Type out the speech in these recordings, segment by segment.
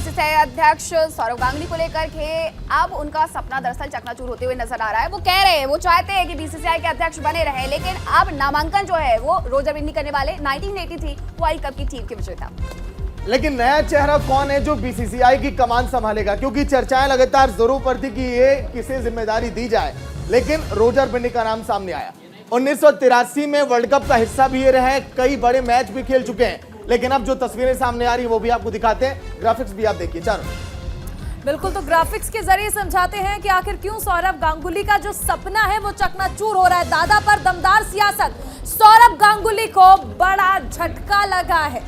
BCCI अध्यक्ष सौरव गांगुली को लेकर के अब उनका सपना दरअसल चकनाचूर होते हुए नजर आ रहा है। वो कह रहे हैं, वो चाहते हैं कि बीसीसीआई के अध्यक्ष बने रहे, लेकिन अब नामांकन जो है वो रोजर बिन्नी करने वाले 1983 वर्ल्ड कप की टीम के विजेता। लेकिन नया चेहरा कौन है जो बीसीसीआई की कमान संभालेगा? क्योंकि चर्चाएं लगातार जरूर पड़ती कि ये किसे जिम्मेदारी दी जाए, लेकिन रोजर बिन्नी का नाम सामने आया। 1983 में वर्ल्ड कप का हिस्सा भी ये रहे, कई बड़े मैच भी खेल चुके हैं। लेकिन अब जो तस्वीरें सामने आ रही है वो भी आपको दिखाते हैं। ग्राफिक्स भी आप देखिए चारों। बिल्कुल, तो ग्राफिक्स के जरिए समझाते हैं कि आखिर क्यों सौरव गांगुली का जो सपना है वो चकनाचूर हो रहा है। दादा पर दमदार सियासत, सौरव गांगुली को बड़ा झटका लगा है।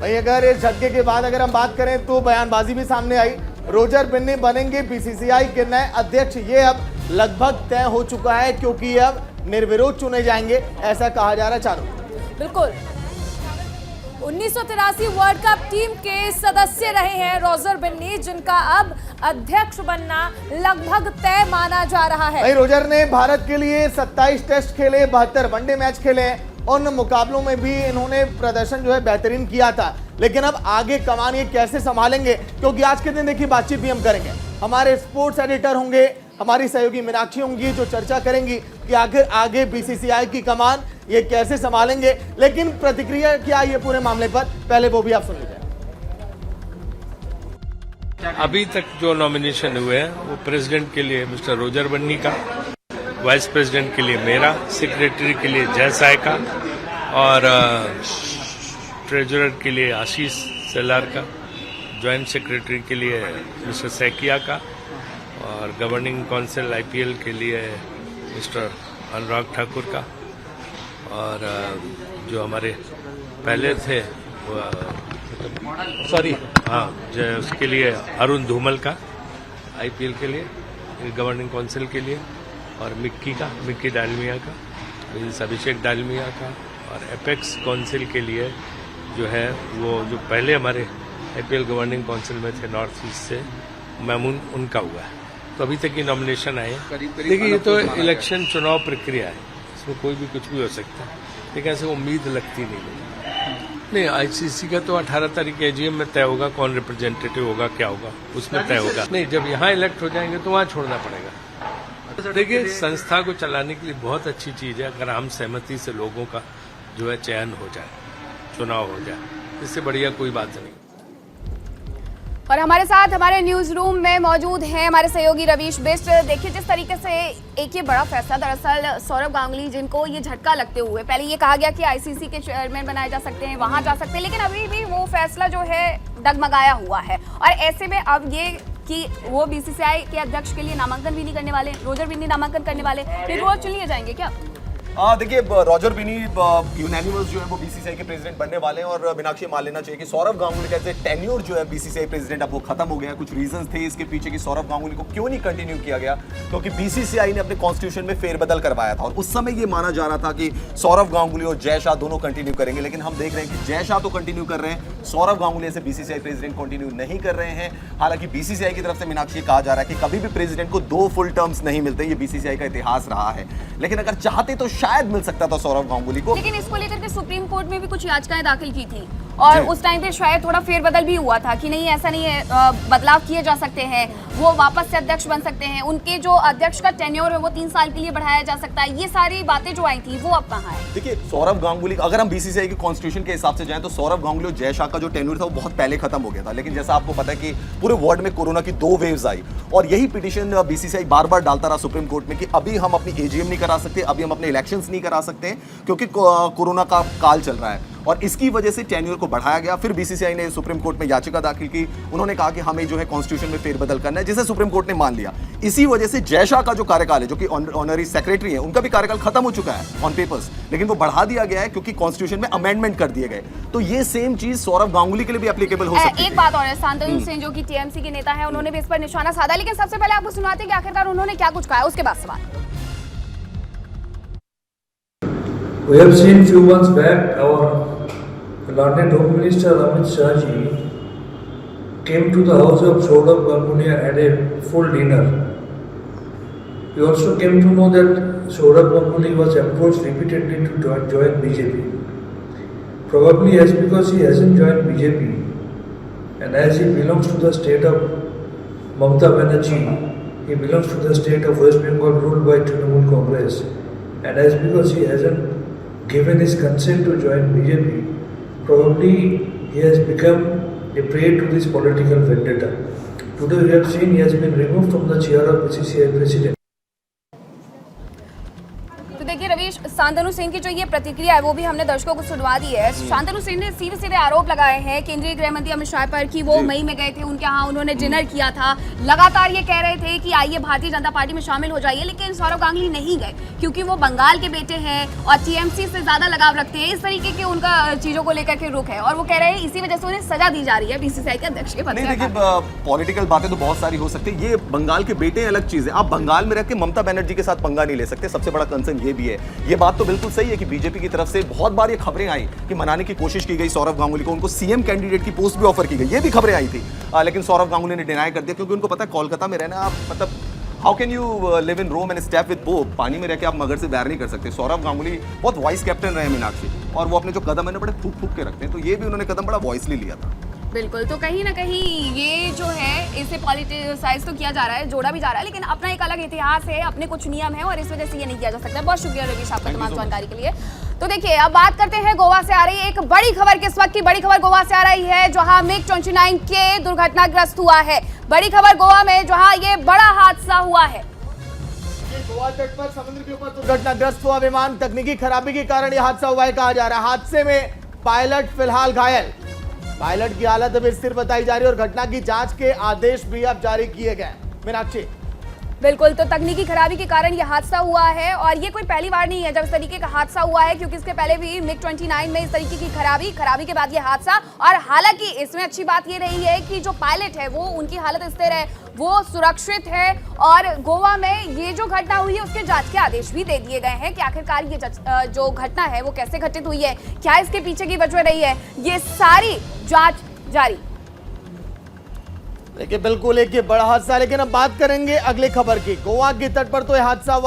भाई अगर इस झटके के बाद अगर हम बात करें तो बयानबाजी भी सामने आई। रोजर बिन्नी बनेंगे बीसीसीआई के नए अध्यक्ष, ये अब लगभग तय हो चुका है, क्योंकि अब निर्विरोध चुने जाएंगे, ऐसा कहा जा रहा है चारों। बिल्कुल, 1983 वर्ल्ड कप टीम के सदस्य रहे हैं रोजर बिन्नी, जिनका अब अध्यक्ष बनना लगभग तय माना जा रहा है। भाई रोजर ने भारत के लिए 27 टेस्ट खेले, 72 वनडे मैच खेले। उन मुकाबलों में भी इन्होंने प्रदर्शन जो है बेहतरीन किया था। लेकिन अब आगे कमान ये कैसे संभालेंगे, क्योंकि आज के दिन देखिए बातचीत भी हम करेंगे। हमारे स्पोर्ट्स एडिटर होंगे, हमारी सहयोगी मीनाक्षी होंगी, जो चर्चा करेंगी कि आखिर आगे बीसीसीआई की कमान ये कैसे संभालेंगे। लेकिन प्रतिक्रिया क्या ये पूरे मामले पर, पहले वो भी आप सुन लीजिए। अभी तक जो नॉमिनेशन हुए हैं वो प्रेसिडेंट के लिए मिस्टर रोजर बन्नी का, वाइस प्रेसिडेंट के लिए मेरा, सेक्रेटरी के लिए जय साय का और ट्रेजरर के लिए आशीष सेलार का, ज्वाइंट सेक्रेटरी के लिए मिस्टर सैकिया का और गवर्निंग काउंसिल आईपीएल के लिए मिस्टर अनुराग ठाकुर का और जो हमारे पहले थे उसके लिए अरुण धूमल का आईपीएल के लिए, गवर्निंग काउंसिल के लिए, और मिक्की डालमिया का, अभिषेक डालमिया का, और एपेक्स काउंसिल के लिए जो है वो जो पहले हमारे आईपीएल गवर्निंग काउंसिल में थे नॉर्थ ईस्ट से, मैमून, उनका हुआ है। तो अभी तक ये नॉमिनेशन आए। देखिए ये तो इलेक्शन चुनाव प्रक्रिया है, इसमें कोई भी कुछ भी हो सकता है, लेकिन ऐसे उम्मीद लगती नहीं। आईसीसी का तो 18 तारीख एजीएम में तय होगा, कौन रिप्रेजेंटेटिव होगा, क्या होगा, उसमें तय होगा। नहीं, जब यहाँ इलेक्ट हो जाएंगे तो वहाँ छोड़ना पड़ेगा। देखिए संस्था को चलाने के लिए बहुत अच्छी चीज है अगर हम सहमति से लोगों का जो है चयन हो जाए, चुनाव हो जाए, इससे बढ़िया कोई बात नहीं। और हमारे साथ हमारे न्यूज रूम में मौजूद हैं हमारे सहयोगी रवीश बिष्ट। देखिए जिस तरीके से एक ये बड़ा फैसला, दरअसल सौरव गांगुली जिनको ये झटका लगते हुए, पहले ये कहा गया कि आईसीसी के चेयरमैन बनाए जा सकते हैं, वहां जा सकते हैं, लेकिन अभी भी वो फैसला जो है डगमगाया हुआ है। और ऐसे में अब ये कि वो बीसीसीआई के अध्यक्ष के लिए नामांकन भी नहीं करने वाले, रोजर बिन्नी नामांकन करने वाले, फिर वो चुन लिए जाएंगे क्या? देखिए रोजर बिन्नी यूनानिमस जो है वो बीसीसीआई के प्रेसिडेंट बनने वाले हैं। और मीनाक्षी मान लेना चाहिए कि सौरव गांगुली का टेन्योर जो है बीसीसीआई प्रेसिडेंट अब वो खत्म हो गया। कुछ रीजंस थे इसके पीछे कि सौरव गांगुली को क्यों नहीं कंटिन्यू किया गया, क्योंकि बीसीसीआई ने अपने कॉन्स्टिट्यूशन में फेरबदल करवाया था और उस समय ये माना जा रहा था कि सौरव गांगुली और जय शाह दोनों कंटिन्यू करेंगे। लेकिन हम देख रहे हैं कि जय शाह तो कंटिन्यू कर रहे हैं, सौरव गांगुली ऐसे बीसीसीआई प्रेसिडेंट कंटिन्यू नहीं कर रहे हैं। हालांकि बीसीसीआई की तरफ से मीनाक्षी कहा जा रहा है कि कभी भी प्रेसिडेंट को 2 फुल टर्म्स नहीं मिलते, ये बीसीसीआई का इतिहास रहा है। लेकिन अगर चाहते तो शायद मिल सकता था सौरव गांगुली को। लेकिन इसको लेकर के सुप्रीम कोर्ट में भी कुछ याचिकाएं दाखिल की थी और उस टाइम पे शायद थोड़ा फेरबदल भी हुआ था कि नहीं ऐसा नहीं है, बदलाव किए जा सकते हैं, वो वापस से अध्यक्ष बन सकते हैं, उनके जो अध्यक्ष का टेन्योर है वो 3 साल के लिए बढ़ाया जा सकता है। ये सारी बातें जो आई थी वो अब कहाँ है? देखिए सौरव गांगुली, अगर हम बीसीसीआई के कॉन्स्टिट्यूशन के हिसाब से जाएं तो सौरव गांगुली और जय शाह का जो टेन्योर था वो बहुत पहले खत्म हो गया था। लेकिन जैसा आपको पता है कि पूरे वर्ल्ड में कोरोना की 2 वेव्स आई और यही पिटीशन बीसीसीआई बार बार डालता रहा सुप्रीम कोर्ट में कि अभी हम अपनी एजीएम नहीं करा सकते, अभी हम अपने इलेक्शंस नहीं करा सकते क्योंकि कोरोना का काल चल रहा है। और इसकी वजह से टेन्योर को बढ़ाया गया। फिर बीसीसीआई ने सुप्रीम कोर्ट में याचिका दाखिल की, उन्होंने कहा कि हमें जो है कॉन्स्टिट्यूशन में फेरबदल करना है, जिसे सुप्रीम कोर्ट ने मान लिया। इसी वजह से जय शाह का जो कार्यकाल है, जो कि ऑनरी सेक्रेटरी है, उनका भी कार्यकाल खत्म हो चुका है ऑन पेपर्स, लेकिन वो बढ़ा दिया गया है क्योंकि कॉन्स्टिट्यूशन में अमेंडमेंट कर दिए गए। तो ये सेम चीज सौरव गांगुली के लिए भी एप्लीकेबल हो सकती है। एक बात और है, शांतनु सिंह जो कि टीएमसी के नेता है, उन्होंने भी इस पर निशाना साधा। लेकिन सबसे पहले आपको सुनाते हैं कि आखिरकार उन्होंने क्या कुछ कहा है, उसके बाद सवाल। We have seen few months back our learned Home Minister Amit Shah ji came to the house of Saurav Ganguly and had a full dinner. We also came to know that Saurav Ganguly was approached repeatedly to join BJP. Probably as because he hasn't joined BJP, And as he belongs to the state of Mamata Banerjee, he belongs to the state of West Bengal ruled by Trinamool Congress. And as because he hasn't given his consent to join BJP, probably he has become a prey to this political vendetta. Today we have seen he has been removed from the chair of BCCI president. तो देखिए रवीश, शांतनु सिंह की जो ये प्रतिक्रिया है वो भी हमने दर्शकों को सुनवा दी है। शांतनु सिंह ने सीधे सीधे आरोप लगाए हैं केंद्रीय गृह मंत्री अमित शाह पर कि वो मई में गए थे, उनके यहाँ उन्होंने डिनर किया था, लगातार ये कह रहे थे कि आइए भारतीय जनता पार्टी में शामिल हो जाइए, लेकिन सौरभ गांगुली नहीं गए क्योंकि वो बंगाल के बेटे हैं और टीएमसी से ज्यादा लगाव रखते हैं। इस तरीके के उनका चीजों को लेकर के रुख है और वो कह रहे हैं इसी वजह से उन्हें सजा दी जा रही है बीसीसीआई के अध्यक्ष के पद नहीं से। देखिए, पॉलिटिकल बातें तो बहुत सारी हो सकती है, ये बंगाल के बेटे अलग चीज है। आप बंगाल में रह के ममता बनर्जी के साथ पंगा नहीं ले सकते। सबसे बड़ा कंसर्न ये भी है, ये बात तो बिल्कुल सही है कि बीजेपी की तरफ से बहुत बार ये खबरें आई कि मनाने की कोशिश की गई सौरभ गांगुली को, उनको सीएम कैंडिडेट की पोस्ट भी ऑफर की गई, ये भी खबरें आई थी, लेकिन सौरभ गांगुली ने डिनाई कर दिया क्योंकि उनको पता है कोलकाता में रहना, आप मतलब how can you live in Rome and step with Pope, पानी में रह के आप मगर से बैर नहीं कर सकते। सौरभ गांगुली बहुत वाइस कैप्टन रहे मीनाक्षी, और वो अपने जो कदम है ना बड़े फूक फूक के रखते हैं, तो ये भी उन्होंने कदम बड़ा वॉइसली लिया था। बिल्कुल, तो कहीं ना कहीं ये जो है इसे पॉलिटिसाइज तो किया जा रहा है, जोड़ा भी जा रहा है, लेकिन अपना एक अलग इतिहास है, अपने कुछ नियम है और इस वजह से ये नहीं किया जा सकता। बहुत शुक्रिया रवीश आपका तमाम जानकारी के लिए। तो देखिए, अब बात करते हैं गोवा से आ रही एक बड़ी खबर। किस वक्त की बड़ी खबर गोवा से आ रही है जहां मिग 29 के दुर्घटनाग्रस्त हुआ है। बड़ी खबर गोवा में जहां ये बड़ा हादसा हुआ है। गोवा तट पर समुद्र के ऊपर दुर्घटनाग्रस्त हुआ विमान, तकनीकी खराबी के कारण यह हादसा हुआ है कहा जा रहा है। हादसे में पायलट फिलहाल घायल, पायलट की हालत अभी स्थिर बताई जा रही है और घटना की जांच के आदेश भी अब जारी किए गए। मीनाक्षी, बिल्कुल, तो तकनीकी खराबी के कारण यह हादसा हुआ है और ये कोई पहली बार नहीं है जब इस तरीके का हादसा हुआ है, क्योंकि इसके पहले भी मिग 29 में इस तरीके की खराबी के बाद ये हादसा। और हालांकि इसमें अच्छी बात ये रही है कि जो पायलट है वो उनकी हालत स्थिर है, वो सुरक्षित है और गोवा में ये जो घटना हुई है उसके जांच के आदेश भी दे दिए गए हैं कि आखिरकार ये जो घटना है वो कैसे घटित हुई है, क्या इसके पीछे की वजह रही है, ये सारी जांच जारी। देखिए बिल्कुल एक ये बड़ा हादसा, लेकिन अब बात करेंगे अगली खबर की। गोवा के तट पर तो यह हादसा हुआ